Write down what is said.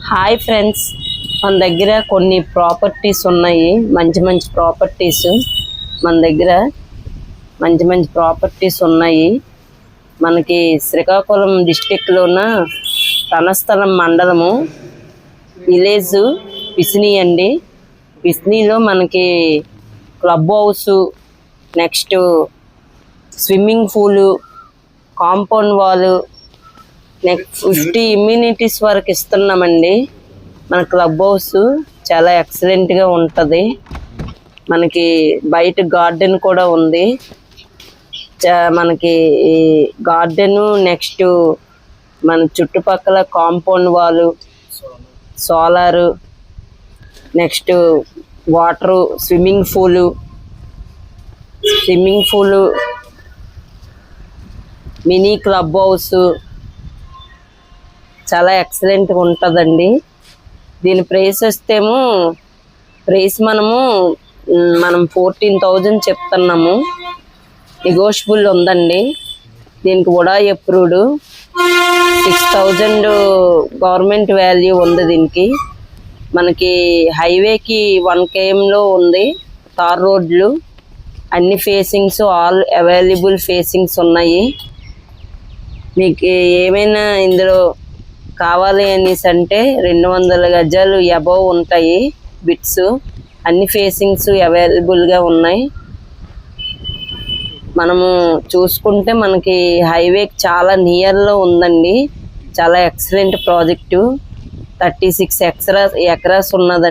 Hi friends, మన దగ్గర కొన్ని ప్రాపర్టీస్ ఉన్నాయి. మంచి మంచి ప్రాపర్టీస్ మన దగ్గర ఉన్నాయి. మనకి శ్రీకాకుళం డిస్టిక్లోన రణస్థలం మండలము విలేజ్ పిసిని అండి. పిసినిలో మనకి club house, next swimming pool, compound వాలు, నెక్స్ట్ 50 ఇమ్యూనిటీస్ వరకు ఇస్తున్నామండి. మన క్లబ్ హౌస్ చాలా ఎక్సలెంట్గా ఉంటుంది. మనకి బయట గార్డెన్ కూడా ఉంది. మనకి గార్డెను, నెక్స్ట్ మన చుట్టుపక్కల కాంపౌండ్ వాలు, solar, next water, swimming pool, mini club house చాలా ఎక్సలెంట్గా ఉంటుందండి. దీని ప్రైస్ వస్తేమో మనం 14,000 చెప్తున్నాము. నెగోషియబుల్ ఉందండి. దీనికి కూడా అప్రూవ్డ్ 6,000 గవర్నమెంట్ వాల్యూ ఉంది దీనికి. మనకి హైవేకి 1 kmలో ఉంది. తార్ రోడ్లు, అన్ని ఫేసింగ్స్, ఆల్ అవైలబుల్ ఫేసింగ్స్ ఉన్నాయి. మీకు ఏమైనా ఇందులో కావాలి అనేసి అంటే 200 గజాలు అబవ్ ఉంటాయి బిట్స్. అన్ని ఫేసింగ్స్ అవైలబుల్గా ఉన్నాయి. మనము చూసుకుంటే మనకి హైవేకి చాలా నియర్లో ఉందండి. చాలా ఎక్సలెంట్ ప్రాజెక్టు. 36 ఎకరాస్ ఉన్నదండి.